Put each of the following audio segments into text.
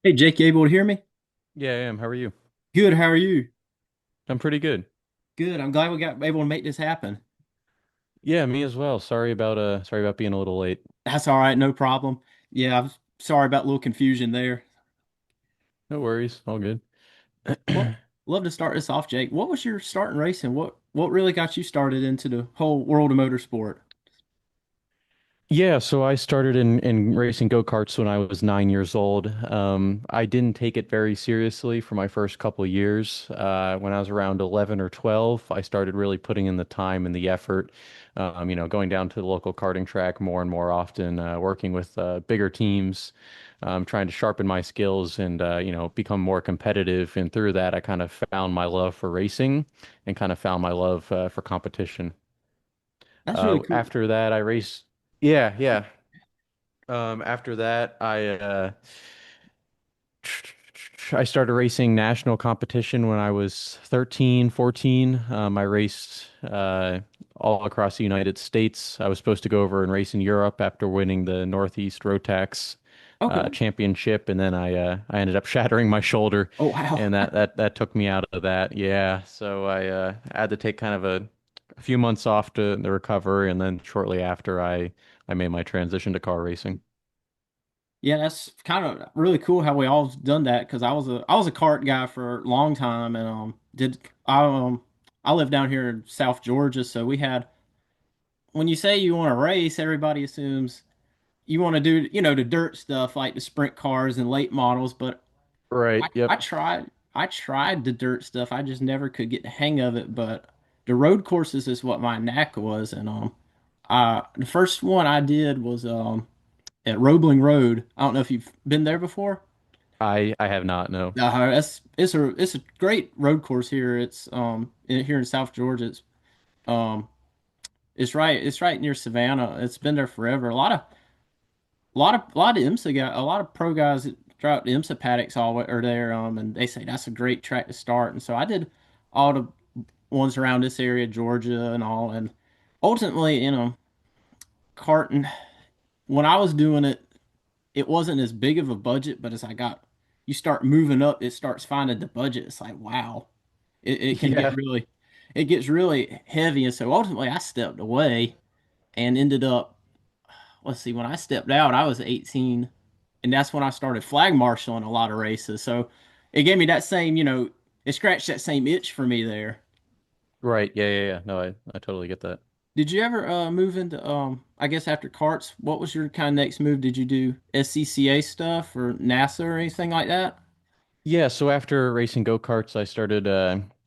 Hey Jake, you able to hear me? Yeah, I am. How are you? Good, how are you? I'm pretty good. Good. I'm glad we got able to make this happen. Yeah, me as well. Sorry about being a little late. That's all right, no problem. Yeah, I'm sorry about a little confusion there. No worries. All good. Well, love to start this off, Jake. What was your start in racing? What really got you started into the whole world of motorsport? Yeah, so I started in racing go-karts when I was 9 years old. I didn't take it very seriously for my first couple of years. When I was around 11 or 12, I started really putting in the time and the effort, going down to the local karting track more and more often, working with bigger teams, trying to sharpen my skills and, become more competitive. And through that, I kind of found my love for racing and kind of found my love for competition. That's really cool. After that, I raced. Yeah, yeah. After that, I started racing national competition when I was 13, 14. I raced all across the United States. I was supposed to go over and race in Europe after winning the Northeast Rotax Okay. championship, and then I ended up shattering my shoulder, Oh wow. and that took me out of that. Yeah, so I had to take kind of a few months off to the recovery, and then shortly after I made my transition to car racing. Yeah, that's kind of really cool how we all done that because I was a kart guy for a long time and I live down here in South Georgia, so we had when you say you want to race, everybody assumes you want to do, the dirt stuff like the sprint cars and late models, but Right. I Yep. tried the dirt stuff. I just never could get the hang of it, but the road courses is what my knack was. And the first one I did was at Roebling Road. I don't know if you've been there before. I have not, no. That's it's a great road course here. It's here in South Georgia. Um it's right near Savannah. It's been there forever. A lot of a lot of pro guys that drive the IMSA paddocks all are there, and they say that's a great track to start. And so I did all the ones around this area, Georgia and all, and ultimately, karting. When I was doing it, it wasn't as big of a budget, but you start moving up, it starts finding the budget. It's like, wow, it can get Yeah. it gets really heavy, and so ultimately, I stepped away and ended up. Let's see, when I stepped out, I was 18 and that's when I started flag marshaling a lot of races. So it gave me that same, it scratched that same itch for me there. Right. Yeah, yeah, yeah. No, I totally get that. Did you ever move into I guess after karts, what was your kind of next move? Did you do SCCA stuff or NASA or anything like that? Yeah, so after racing go-karts, I started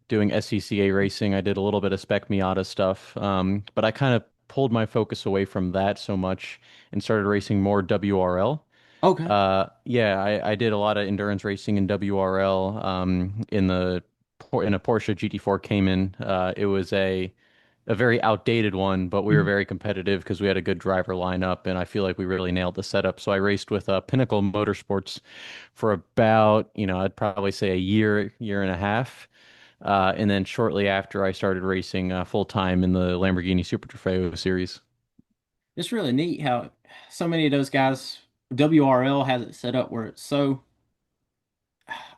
doing SCCA racing. I did a little bit of Spec Miata stuff, but I kind of pulled my focus away from that so much and started racing more WRL. Okay. Yeah, I did a lot of endurance racing in WRL in a Porsche GT4 Cayman. It was a very outdated one, but we were Mhm. very competitive because we had a good driver lineup, and I feel like we really nailed the setup. So I raced with Pinnacle Motorsports for about, I'd probably say a year, year and a half. And then shortly after, I started racing full time in the Lamborghini Super Trofeo series. It's really neat how so many of those guys, WRL has it set up where it's so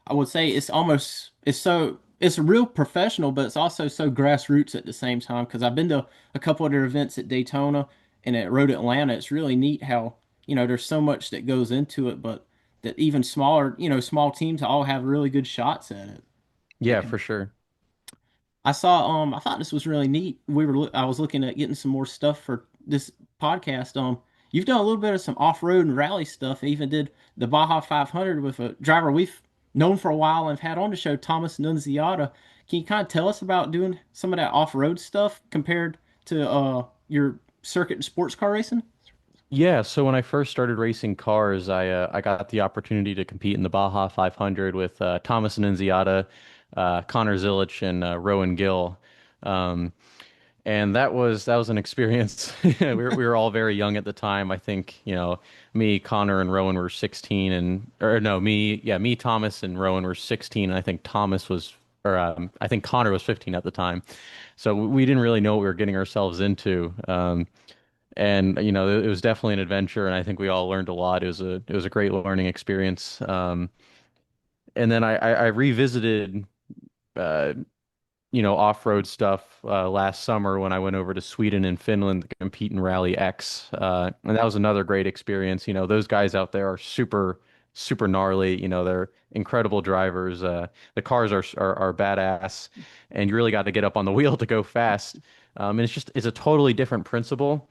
I would say it's a real professional, but it's also so grassroots at the same time. Because I've been to a couple of their events at Daytona and at Road Atlanta. It's really neat how there's so much that goes into it, but that even smaller small teams all have really good shots at it. Yeah, And for sure. I thought this was really neat. I was looking at getting some more stuff for this podcast. You've done a little bit of some off-road and rally stuff. Even did the Baja 500 with a driver we've known for a while and have had on the show, Thomas Nunziata. Can you kind of tell us about doing some of that off-road stuff compared to your circuit and sports car racing? Yeah, so when I first started racing cars, I got the opportunity to compete in the Baja 500 with Thomas Annunziata, Connor Zilic, and Rowan Gill. Um, and that was an experience. We were all very young at the time. I think, me, Connor, and Rowan were 16 or no, me, Thomas, and Rowan were 16. And I think I think Connor was 15 at the time. So we didn't really know what we were getting ourselves into. And it was definitely an adventure, and I think we all learned a lot. It was a great learning experience. And then I revisited uh, off-road stuff last summer when I went over to Sweden and Finland to compete in Rally X. And that was another great experience. Those guys out there are super, super gnarly. They're incredible drivers. The cars are badass, and you really got to get up on the wheel to go fast. And it's a totally different principle.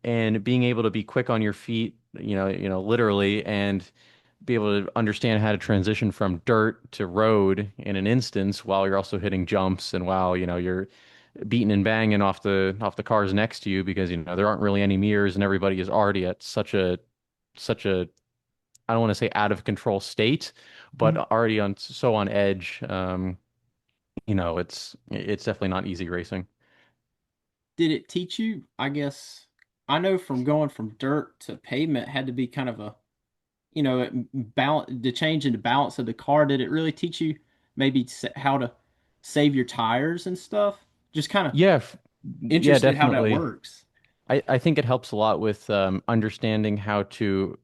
And being able to be quick on your feet, literally, and be able to understand how to transition from dirt to road in an instance while you're also hitting jumps and while you're beating and banging off the cars next to you because there aren't really any mirrors and everybody is already at such a I don't want to say out of control state, but Mhm. already on edge. It's definitely not easy racing. Did it teach you, I guess, I know from going from dirt to pavement had to be kind of a, balance, the change in the balance of the car. Did it really teach you maybe how to save your tires and stuff? Just kind of Yeah, yeah, interested how that definitely. works. I think it helps a lot with understanding how to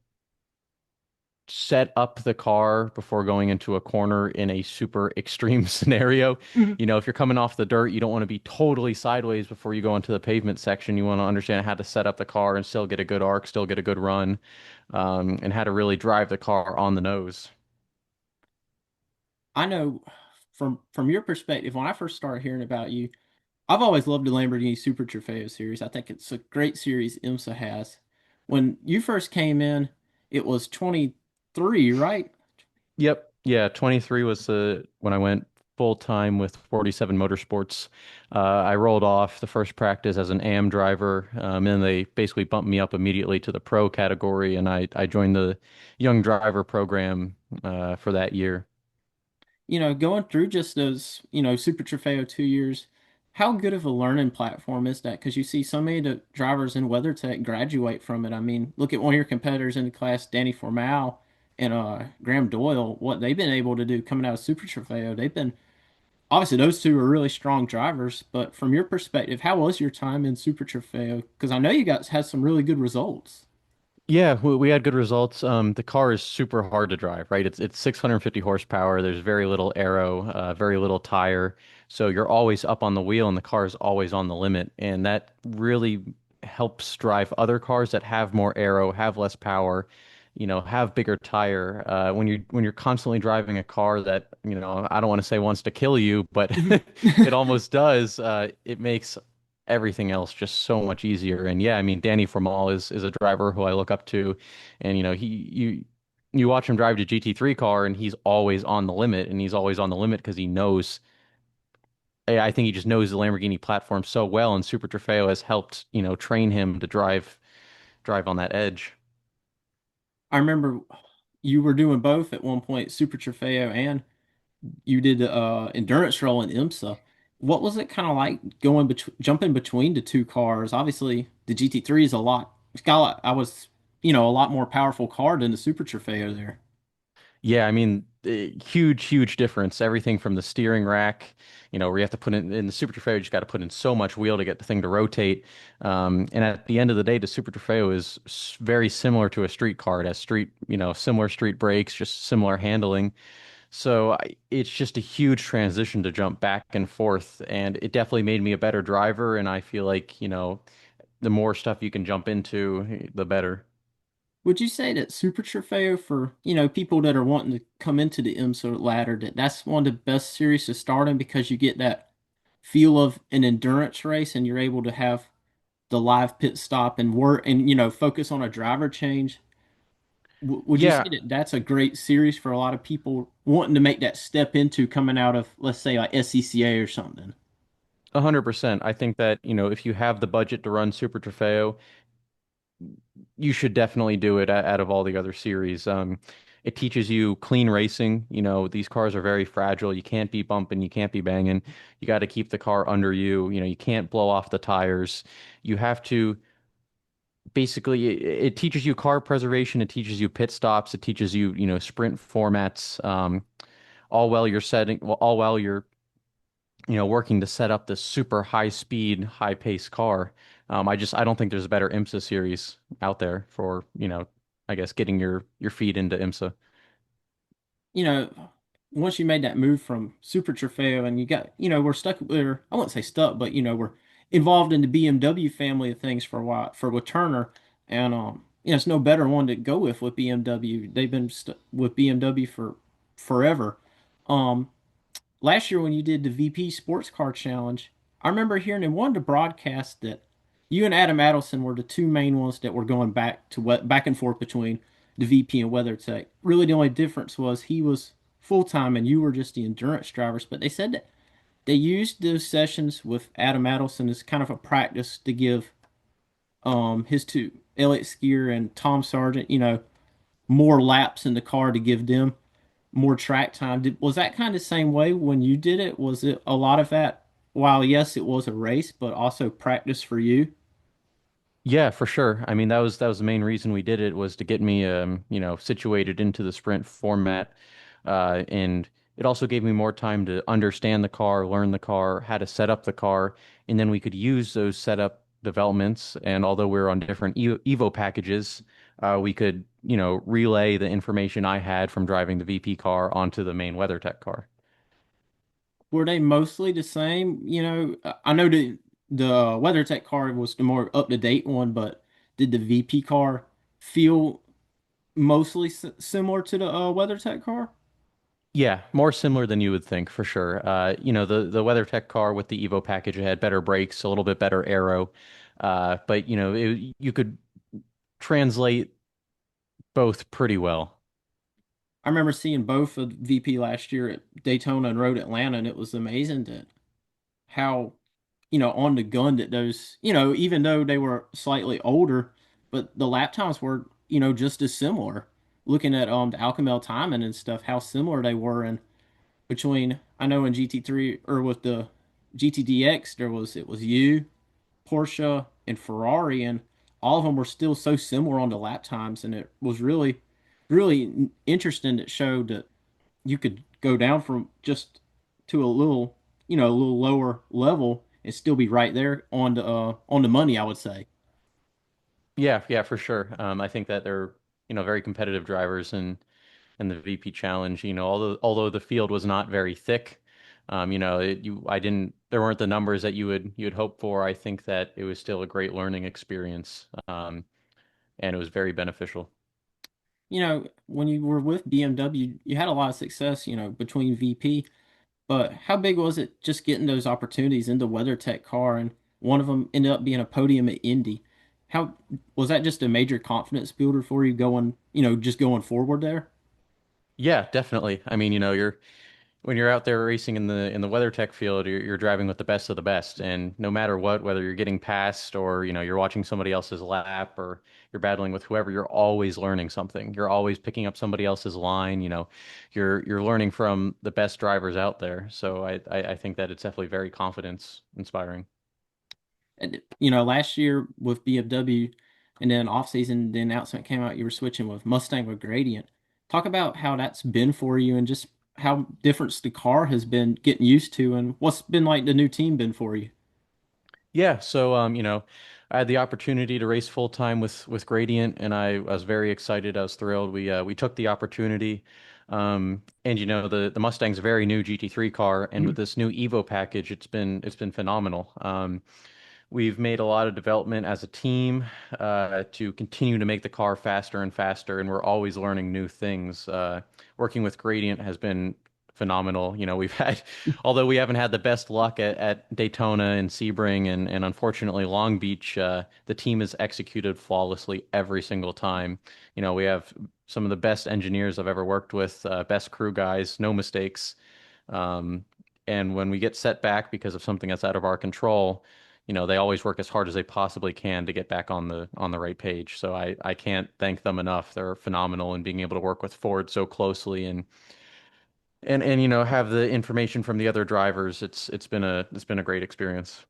set up the car before going into a corner in a super extreme scenario. Mhm. If you're coming off the dirt, you don't want to be totally sideways before you go into the pavement section. You want to understand how to set up the car and still get a good arc, still get a good run, and how to really drive the car on the nose. I know from your perspective, when I first started hearing about you, I've always loved the Lamborghini Super Trofeo series. I think it's a great series IMSA has. When you first came in, it was 23, right? Yep. Yeah, 23 was when I went full time with 47 Motorsports. I rolled off the first practice as an AM driver, and they basically bumped me up immediately to the pro category, and I joined the young driver program for that year. Going through just those, Super Trofeo 2 years, how good of a learning platform is that? Because you see so many of the drivers in WeatherTech graduate from it. I mean, look at one of your competitors in the class, Danny Formal and Graham Doyle, what they've been able to do coming out of Super Trofeo. They've been obviously those two are really strong drivers, but from your perspective, how was your time in Super Trofeo? Because I know you guys had some really good results. Yeah, we had good results. The car is super hard to drive, right? It's 650 horsepower. There's very little aero, very little tire. So you're always up on the wheel and the car is always on the limit. And that really helps drive other cars that have more aero, have less power, have bigger tire. When you're constantly driving a car that, I don't want to say wants to kill you, but it almost does, it makes everything else just so much easier. And yeah, I mean, Danny Formal is a driver who I look up to, and you watch him drive the GT3 car, and he's always on the limit, and he's always on the limit because he knows. I think he just knows the Lamborghini platform so well, and Super Trofeo has helped, train him to drive on that edge. I remember you were doing both at one point, Super Trofeo, and you did the endurance roll in IMSA. What was it kind of like going between jumping between the two cars? Obviously, the GT3 is a lot. It's got a lot, I was, a lot more powerful car than the Super Trofeo there. Yeah, I mean, huge, huge difference. Everything from the steering rack, where you have to put in the Super Trofeo, you just got to put in so much wheel to get the thing to rotate. And at the end of the day, the Super Trofeo is very similar to a street car. It has similar street brakes, just similar handling. So it's just a huge transition to jump back and forth. And it definitely made me a better driver. And I feel like, the more stuff you can jump into, the better. Would you say that Super Trofeo for, people that are wanting to come into the IMSA ladder, that's one of the best series to start in because you get that feel of an endurance race and you're able to have the live pit stop and work and, focus on a driver change? Would you say Yeah, that that's a great series for a lot of people wanting to make that step into coming out of, let's say, like SCCA or something? 100%. I think that, if you have the budget to run Super Trofeo, you should definitely do it out of all the other series. It teaches you clean racing. These cars are very fragile. You can't be bumping, you can't be banging. You got to keep the car under you. You can't blow off the tires. You have to basically, it teaches you car preservation. It teaches you pit stops. It teaches you, sprint formats. All while you're working to set up this super high speed, high pace car. I don't think there's a better IMSA series out there for, I guess getting your feet into IMSA. You know, once you made that move from Super Trofeo and you got, we're stuck there. I wouldn't say stuck, but we're involved in the BMW family of things for a while for with Turner, and it's no better one to go with BMW. They've been st with BMW for forever. Um, Last year when you did the VP Sports Car Challenge, I remember hearing in one of the broadcasts that you and Adam Adelson were the two main ones that were going back and forth between the VP and WeatherTech. Really, the only difference was he was full time and you were just the endurance drivers. But they said that they used those sessions with Adam Adelson as kind of a practice to give his two Elliott Skier and Tom Sargent, more laps in the car to give them more track time. Was that kind of the same way when you did it? Was it a lot of that? While yes, it was a race, but also practice for you. Yeah, for sure. I mean, that was the main reason we did it was to get me situated into the sprint format. And it also gave me more time to understand the car, learn the car, how to set up the car, and then we could use those setup developments. And although we are on different Evo packages, we could, relay the information I had from driving the VP car onto the main WeatherTech car. Were they mostly the same? I know the WeatherTech car was the more up to date one, but did the VP car feel mostly similar to the WeatherTech car? Yeah, more similar than you would think for sure. The WeatherTech car with the Evo package, it had better brakes, a little bit better aero. But you could translate both pretty well. I remember seeing both of VP last year at Daytona and Road Atlanta, and it was amazing that how on the gun that those, even though they were slightly older, but the lap times were, just as similar. Looking at the Alcamel timing and stuff, how similar they were, and between I know in GT3 or with the GTDX, it was you, Porsche, and Ferrari, and all of them were still so similar on the lap times, and it was really interesting. It showed that you could go down from just to a little lower level and still be right there on the money, I would say. Yeah, yeah, for sure. I think that they're, very competitive drivers in the VP Challenge. Although the field was not very thick, there weren't the numbers that you would hope for. I think that it was still a great learning experience, and it was very beneficial. When you were with BMW, you had a lot of success, between VP, but how big was it just getting those opportunities in the WeatherTech car, and one of them ended up being a podium at Indy? How was that just a major confidence builder for you going, just going forward there? Yeah, definitely. I mean, you're when you're out there racing in the WeatherTech field, you're driving with the best of the best, and no matter what, whether you're getting passed or you're watching somebody else's lap or you're battling with whoever, you're always learning something. You're always picking up somebody else's line. You're learning from the best drivers out there. So I think that it's definitely very confidence inspiring. And, last year with BMW, and then off season, the announcement came out you were switching with Mustang with Gradient. Talk about how that's been for you and just how different the car has been getting used to, and what's been like the new team been for you. Yeah, so I had the opportunity to race full time with Gradient, and I was very excited. I was thrilled. We took the opportunity, and the Mustang's a very new GT3 car, and with this new Evo package, it's been phenomenal. We've made a lot of development as a team to continue to make the car faster and faster, and we're always learning new things. Working with Gradient has been phenomenal. Although we haven't had the best luck at Daytona and Sebring and unfortunately Long Beach, the team has executed flawlessly every single time. We have some of the best engineers I've ever worked with, best crew guys, no mistakes. Um, and when we get set back because of something that's out of our control, they always work as hard as they possibly can to get back on the right page. So I can't thank them enough. They're phenomenal in being able to work with Ford so closely and have the information from the other drivers. It's been a great experience.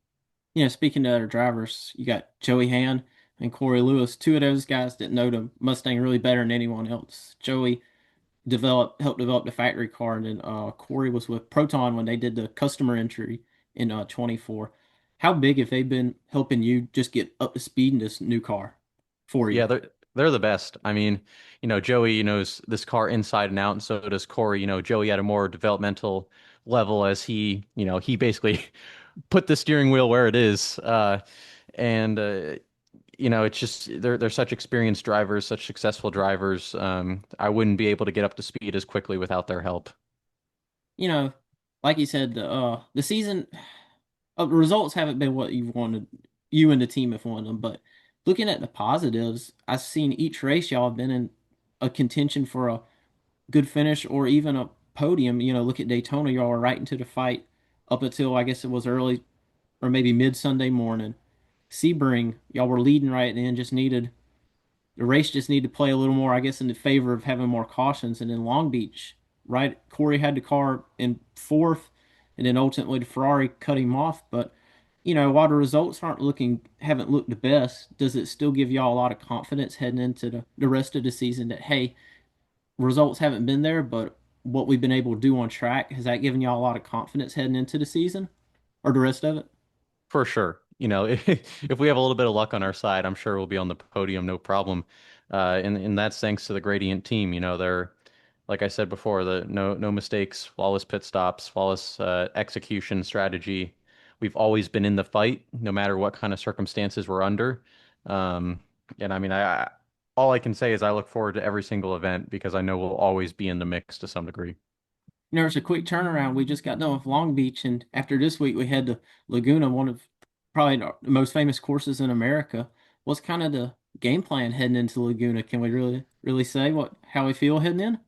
Speaking to other drivers, you got Joey Han and Corey Lewis, two of those guys that know the Mustang really better than anyone else. Joey helped develop the factory car, and then Corey was with Proton when they did the customer entry. in 24. How big have they been helping you just get up to speed in this new car for you? Yeah, they're the best. I mean, Joey knows this car inside and out, and so does Corey. Joey had a more developmental level as he basically put the steering wheel where it is. And it's just they're such experienced drivers, such successful drivers. I wouldn't be able to get up to speed as quickly without their help. You know, like you said, the season results haven't been what you've wanted. You and the team have wanted them, but looking at the positives, I've seen each race y'all have been in a contention for a good finish or even a podium. Look at Daytona, y'all were right into the fight up until I guess it was early or maybe mid Sunday morning. Sebring, y'all were leading right then, just needed the race just needed to play a little more, I guess, in the favor of having more cautions. And then Long Beach, right, Corey had the car in fourth, and then ultimately the Ferrari cut him off. But while the results haven't looked the best, does it still give y'all a lot of confidence heading into the rest of the season that hey, results haven't been there, but what we've been able to do on track, has that given y'all a lot of confidence heading into the season or the rest of it? For sure. If we have a little bit of luck on our side, I'm sure we'll be on the podium, no problem. And that's thanks to the Gradient team. They're like I said before, the no mistakes, flawless pit stops, flawless execution strategy. We've always been in the fight, no matter what kind of circumstances we're under. Um, and I mean, all I can say is I look forward to every single event because I know we'll always be in the mix to some degree. It's a quick turnaround. We just got done with Long Beach, and after this week, we head to Laguna, one of probably the most famous courses in America. What's kind of the game plan heading into Laguna? Can we really say how we feel heading in?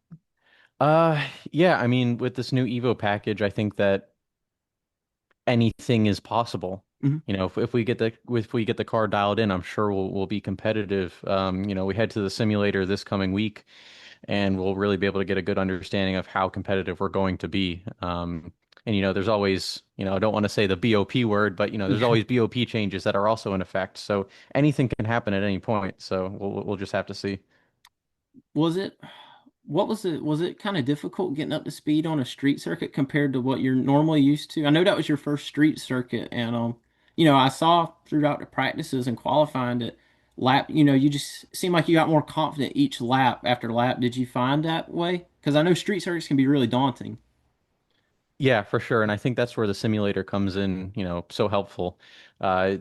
Yeah, I mean, with this new Evo package, I think that anything is possible. Mhm. If we get the car dialed in, I'm sure we'll be competitive. We head to the simulator this coming week, and we'll really be able to get a good understanding of how competitive we're going to be. And there's always, I don't want to say the BOP word, but there's Yeah. always BOP changes that are also in effect. So anything can happen at any point. So we'll just have to see. Was it? What was it? Was it kind of difficult getting up to speed on a street circuit compared to what you're normally used to? I know that was your first street circuit, and I saw throughout the practices and qualifying that lap, you just seemed like you got more confident each lap after lap. Did you find that way? Because I know street circuits can be really daunting. Yeah, for sure. And I think that's where the simulator comes in, so helpful. Uh,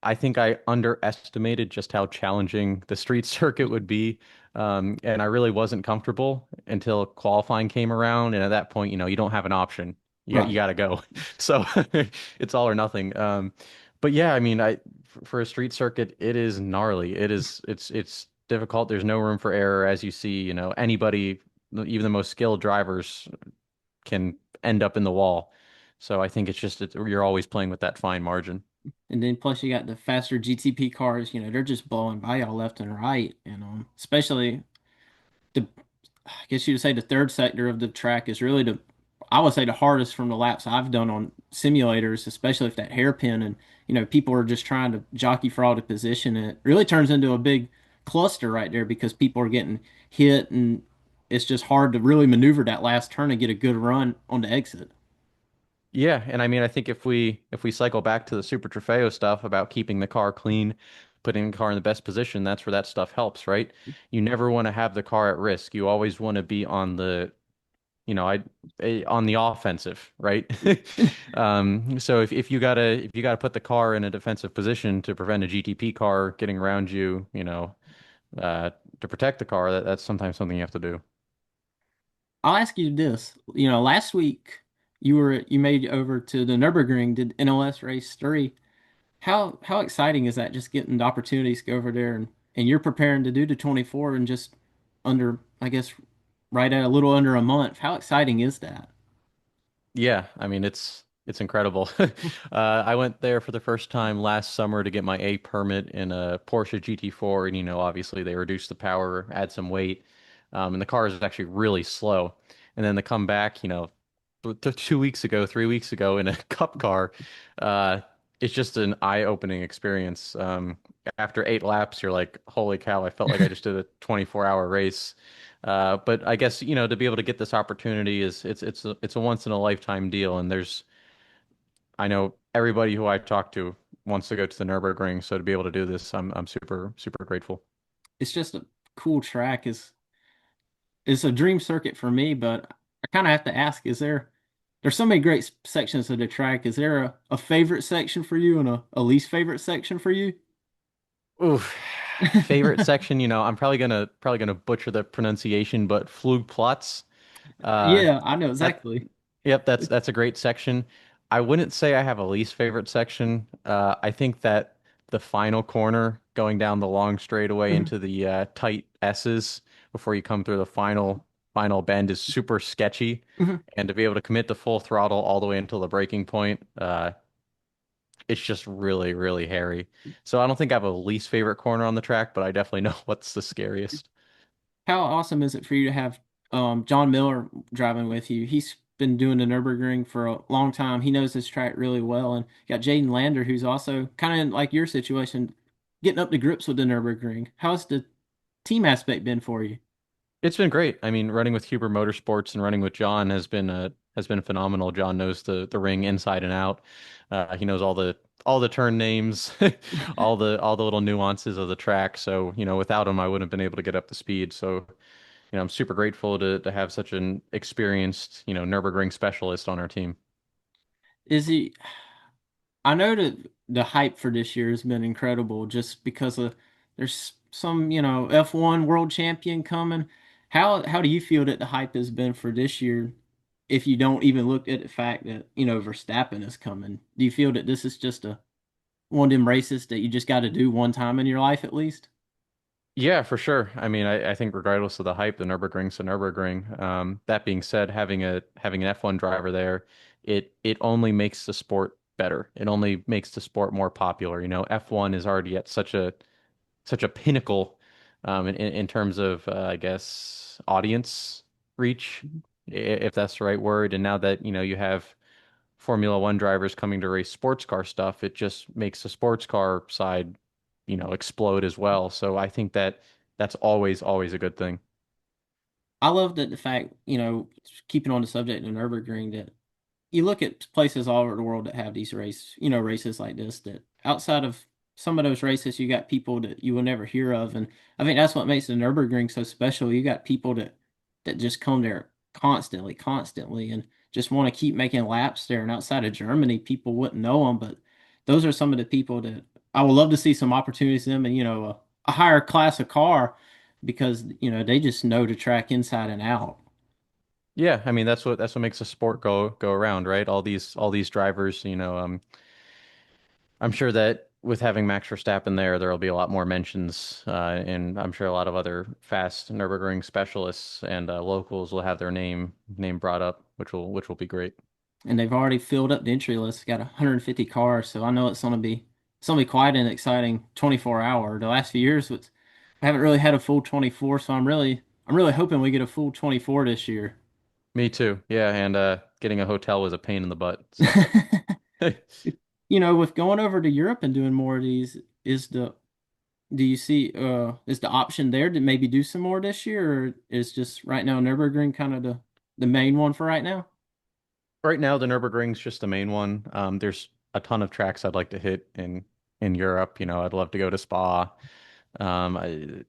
I think I underestimated just how challenging the street circuit would be. And I really wasn't comfortable until qualifying came around. And at that point, you don't have an option. You Right. got to go. So it's all or nothing. But yeah, I mean, for a street circuit, it is gnarly. It's difficult. There's no room for error, as you see. Anybody, even the most skilled drivers, can end up in the wall. So I think you're always playing with that fine margin. And then plus you got the faster GTP cars, they're just blowing by y'all left and right, and especially the I guess you'd say the third sector of the track is really I would say the hardest from the laps I've done on simulators, especially if that hairpin and people are just trying to jockey for all the position, and it really turns into a big cluster right there because people are getting hit, and it's just hard to really maneuver that last turn and get a good run on the exit. Yeah, and I mean, I think if we cycle back to the Super Trofeo stuff about keeping the car clean, putting the car in the best position, that's where that stuff helps, right? You never want to have the car at risk. You always want to be on the, on the offensive, right? So if you gotta put the car in a defensive position to prevent a GTP car getting around you, uh, to protect the car, that's sometimes something you have to do. I'll ask you this. Last week you made it over to the Nürburgring, did NLS race 3. How exciting is that? Just getting the opportunities to go over there, and you're preparing to do the 24 in just under, I guess, right at a little under a month. How exciting is that? Yeah, I mean it's incredible. I went there for the first time last summer to get my A permit in a Porsche GT4, and obviously they reduced the power, add some weight, and the car is actually really slow. And then to come back, 2 weeks ago, 3 weeks ago in a cup car, uh, it's just an eye-opening experience. After 8 laps, you're like, holy cow, I felt like I just did a 24-hour race. But I guess, to be able to get this opportunity it's a once in a lifetime deal, and I know everybody who I talk to wants to go to the Nürburgring, so to be able to do this, I'm super super grateful. It's just a cool track. It's a dream circuit for me, but I kind of have to ask, there's so many great sections of the track. Is there a favorite section for you and a least favorite section for you? Oof. Favorite section, I'm probably gonna butcher the pronunciation, but Flugplatz. Uh, Yeah, I know that exactly. Yep, that's a great section. I wouldn't say I have a least favorite section. I think that the final corner going down the long straightaway Mhm. into the tight S's before you come through the final bend is super sketchy, Mhm. and to be able to commit to full throttle all the way until the breaking point, it's just really really hairy. So I don't think I have a least favorite corner on the track, but I definitely know what's the scariest. How awesome is it for you to have John Miller driving with you? He's been doing the Nürburgring for a long time. He knows this track really well. And you got Jaden Lander, who's also kind of like your situation, getting up to grips with the Nürburgring. How's the team aspect been for you? It's been great. I mean, running with Huber Motorsports and running with John has been phenomenal. John knows the ring inside and out. He knows all the turn names, all the little nuances of the track. So, without him, I wouldn't have been able to get up to speed. So, I'm super grateful to have such an experienced, Nürburgring specialist on our team. Is he? I know that the hype for this year has been incredible just because of there's some, F1 world champion coming. How do you feel that the hype has been for this year if you don't even look at the fact that, Verstappen is coming? Do you feel that this is just a one of them races that you just got to do one time in your life at least? Yeah, for sure. I mean, I think regardless of the hype, the Nürburgring's the Nürburgring. That being said, having an F1 driver there, it only makes the sport better. It only makes the sport more popular. F1 is already at such a pinnacle in terms of I guess audience reach, if that's the right word. And now that you have Formula One drivers coming to race sports car stuff, it just makes the sports car side, explode as well. So I think that that's always, always a good thing. I love that the fact, keeping on the subject of Nürburgring, that you look at places all over the world that have these races like this, that outside of some of those races, you got people that you will never hear of. And I think that's what makes the Nürburgring so special. You got people that just come there constantly, and just want to keep making laps there. And outside of Germany, people wouldn't know them, but those are some of the people that I would love to see some opportunities in them and, a higher class of car because, they just know the track inside and out. Yeah, I mean that's what makes the sport go around, right? All these drivers, I'm sure that with having Max Verstappen there'll be a lot more mentions, and I'm sure a lot of other fast Nürburgring specialists and locals will have their name brought up, which will be great. And they've already filled up the entry list. Got 150 cars, so I know it's gonna be quite an exciting 24 hour. The last few years, we haven't really had a full 24, so I'm really hoping we get a full 24 this year. Me too. Yeah, and getting a hotel was a pain in the butt. So With going over to Europe and doing more of these, is the do you see is the option there to maybe do some more this year, or is just right now Nürburgring kind of the main one for right now? right now, the Nürburgring's just the main one. There's a ton of tracks I'd like to hit in Europe. I'd love to go to Spa. I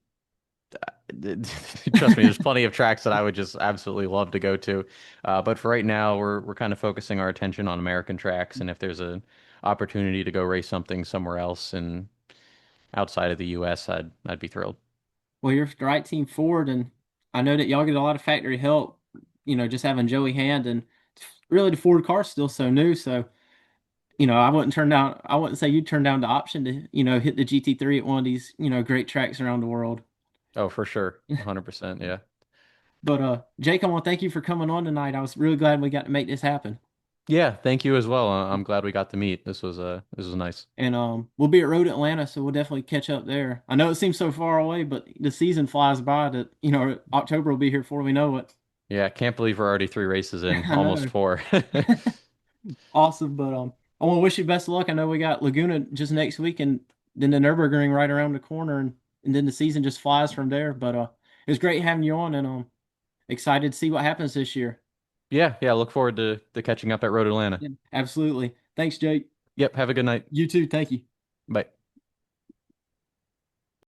Trust me, there's plenty of tracks that I would just absolutely love to go to. But for right now, we're kind of focusing our attention on American tracks, and if there's an opportunity to go race something somewhere else and outside of the US, I'd be thrilled. Well, you're the right team forward, and I know that y'all get a lot of factory help. Just having Joey Hand and really the Ford car's still so new. So, I wouldn't say you turn down the option to, hit the GT3 at one of these, great tracks around the world. Oh, for sure. 100%. Yeah. But Jake, I want to thank you for coming on tonight. I was really glad we got to make this happen. Yeah, thank you as well. I'm glad we got to meet. This was nice. And we'll be at Road Atlanta, so we'll definitely catch up there. I know it seems so far away, but the season flies by that, October will be here before we know it. Yeah, can't believe we're already 3 races in, I almost know. four. Awesome, but I want to wish you best of luck. I know we got Laguna just next week, and then the Nürburgring right around the corner, and then the season just flies from there. But it was great having you on, and excited to see what happens this year. Yeah, yeah, look forward to catching up at Road Atlanta. Yeah, absolutely. Thanks, Jake. Yep. Have a good night. You too. Thank you. Bye.